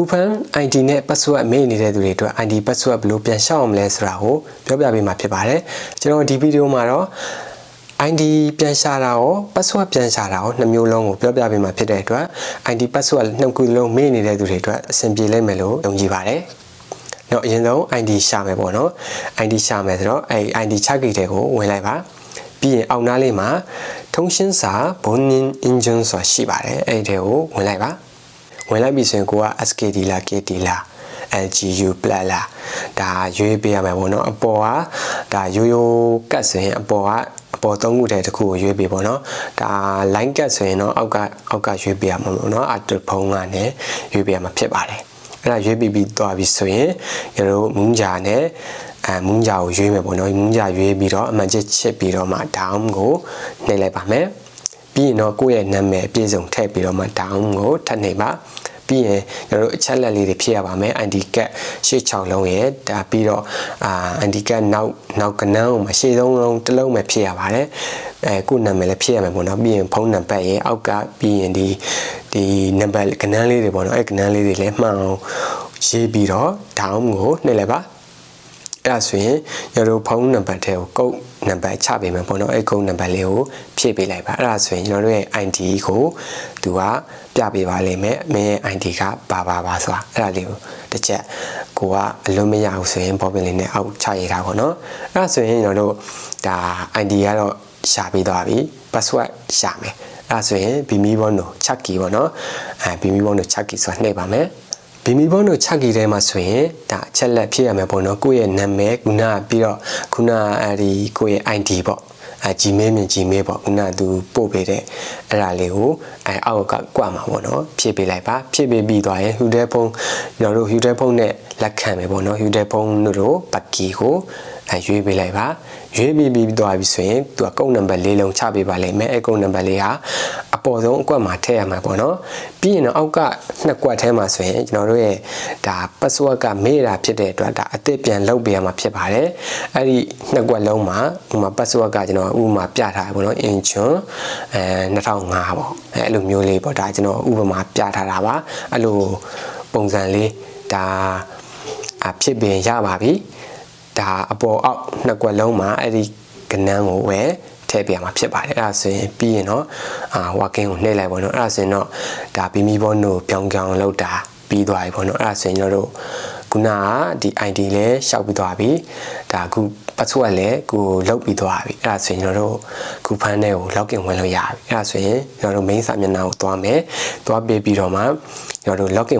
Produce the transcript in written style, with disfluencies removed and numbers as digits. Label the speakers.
Speaker 1: ခုဖန် ID နဲ့ password မေ့နေတဲ့သူတွေအတွက် ID password ဘယ်လိုပြန်ရှောက်အောင်လဲဆိုတာကိုပြောပြပေးမှာဖြစ်ပါတယ်ကျွန်တော်ဒီဗီဒီယိုမှာတော့ ID ပြန်ရှာတာရော password ပြန်ရှာတာရောနှစ်မျိုးလုံးကိုပြောပြပေးမှာဖြစ်တဲ့အတွက် ID password နှစ်ခုလုံးမေ့နေတဲ့သူတွေအတွက်အဆင်ပြေလိမ့်မယ်လို့ယုံကြည်ပါတယ်။တော့အရင်ဆုံး ID ရှာမယ်ပေါ့နော် ID ရှာမယ်ဆိုတော့အဲ ID ချဂိတ်တွေကိုဝင်လိုက်ပါပြီးရင်အောက်နားလေးမှာထုံးရှင်းစာဘုံနင်းအင်ဂျင်ဆိုတာရှိပါတယ်အဲ့ဒီကိုဝင်လိုက်ပါဝင်လိုက်ပြီဆိုရင်ကိုက SKD လား KT လား LGU ပလက်လားဒါရွေးပေးရမှာပေါ့နော်အပေါ်ကဒါရိုးရိုးကတ်ဆိုရင်အပေါ်သုံးခုတည်းတစ်ခုကိုရွေးပေးပေါ့နော်ဒါ line ကတ်ဆိုရင်တော့အောက်ကရွေးပေးရမှာပေါ့နော်အတူဖုံးကနေရွေးပေးရမှာဖြစ်ပါတယ်အဲ့ဒါရွေးပြီးသွားပြီဆိုရင်ကျတို့မုန်းဂျာနဲ့မုန်းဂျာကိုရွေးမယ်ပေါ့နော်မုန်းဂျာရွေးပြီးတော့အမှန်ချစ်ပြီးတော့မှ down ကိုနှိပ်လိုက်ပါမယ်ပြီးရင်တော့ကိုယ့်ရဲ့နာမည်အပြည့်စုံထည့်ပြီးတော့မှ down ကိုထပ်နှိပ်ပါပြီးရင်ကျွန်တော်တို့အချက်လက်လေးတွေဖြည့်ရပါမယ် ID card ရှေ့6လုံးရဲ့ဒါပြီးတော့ID card နောက်ကနန်းကိုရှေ့ဆုံးလုံးတစ်လုံးပဲဖြည့်ရပါတယ်ကိုယ့်နာမည်လည်းဖြည့်ရမယ်ပေါ့နော်ပြီးရင်ဖုန်းနံပါတ်ရဲ့အောက်ကပြီးရင်ဒီနံပါတ်ကနန်းလေးတွေပေါ့နော်ကနန်းလေးတွေလည်းမှန်အောင်ရေးပြီးတော့ down ကိုနှိပ်လိုက်ပါအဲ့ဒါဆိုရင်ကျွန်တော်တို့ဖုန်းနံပါတ်ထဲကိုကုတ်နံပါတ်ချပေးမယ်ပေါ့နော်အဲ့ကုတ်နံပါတ်လေးကိုဖြည့်ပေးလိုက်ပါအဲ့ဒါဆိုရင်ကျွန်တော်တို့ရဲ့ ID ကိုသူကပြပေးပါလိမ့်မယ်မင်းရဲ့ ID ကပါဆိုတာအဲ့ဒါလေးကိုတစ်ချက်ကိုကအလုံးမရဘူးဆိုရင်ဘောပင်လေးနဲ့အောက်ချရေးတာပေါ့နော်အဲ့ဒါဆိုရင်ကျွန်တော်တို့ဒါ ID ကတော့ရှာပေးသွားပြီ password ရှာမယ်အဲ့ဒါဆိုရင်ဘီမီဘောနိုချက်ကီပေါ့နော်ဘီမီဘောနိုချက်ကီဆိုတာနှိပ်ပါမယ်ဘီမီဘောနိုချက်ကီထဲမှာဆိုရင်ဒါအချက်လက်ဖြည့်ရမယ်ပေါ့နော်ကိုယ့်ရဲ့နာမည်ခုနပြီးတော့ခုနအဲဒီကိုယ့်ရဲ့ ID ပေါ့Gmail မြင် Gmail ပေါ့ခုနသူပို့ပေးတဲ့အဲ့ဒါလေးကိုအောက်ကကွက်မှာပေါ့နော်ဖြည့်ပေးလိုက်ပါဖြည့်ပေးပြီးသွားရင် Huda ဖုန်းကျွန်တော်တို့ Huda ဖုန်းနဲ့လက်ခံမယ်ပေါ့နော် Huda ဖုန်းတို့ပတ်ကီကိုရွေးပေးလိုက်ပါရွေးပြီးသွားပြီဆိုရင်သူကကုတ်နံပါတ်၄လုံးချပေးပါလိမ့်မယ်အဲကုတ်နံပါတ်လေးဟာအပေါ်ဆုံးအကွက်မှာထည့်ရမှာပေါ့နော်ပြီးရင်တော့အောက်ကနှစ်ကွက်ထဲမှာဆိုရင်ကျွန်တော်တို့ရဲ့ဒါ password ကမေ့တာဖြစ်တဲ့အတွက်ဒါအသစ်ပြန်လုပ်ပေးရမှာဖြစ်ပါတယ်အဲ့ဒီနှစ်ကွက်လုံးမှာဥပမာ password ကကျွန်တော်ဥပမာပြထားတယ်ပေါ့နော် Incheon 2005ပေါ့အဲ့လိုမျိုးလေးပေါ့ဒါကျွန်တော်ဥပမာပြထားတာပါအဲ့လိုပုံစံလေးဒါဖြစ်ပင်ရပါပြီဒါအပေါ်အောက်နှစ်ကွက်လုံးမှာအဲ့ဒီကနန်းကိုပဲထည့်ပြရမှာဖြစ်ပါတယ်အဲ့ဒါဆိုရင်ပြီးရင်တော့working ကိုနှိပ်လိုက်ပေါ့နော်အဲ့ဒါဆိုရင်တော့ဒါဘီမီဘောနိုပြောင်းလောက်တာပြီးသွားပြီပေါ့နော်အဲ့ဒါဆိုရင်ကျွန်တော်တို့ခုနကဒီ ID လည်းရှောက်ပြီးသွားပြီဒါအခု password လည်းကိုလောက်ပြီးသွားပြီအဲ့ဒါဆိုရင်ကျွန်တော်တို့ခုဖန်းထဲကို login ဝင်လို့ရပြီအဲ့ဒါဆိုရင်ကျွန်တော်တို့ main စာမျက်နှာကိုသွားမယ်သွားပြီးတော့မှကျွန်တော်တို့ login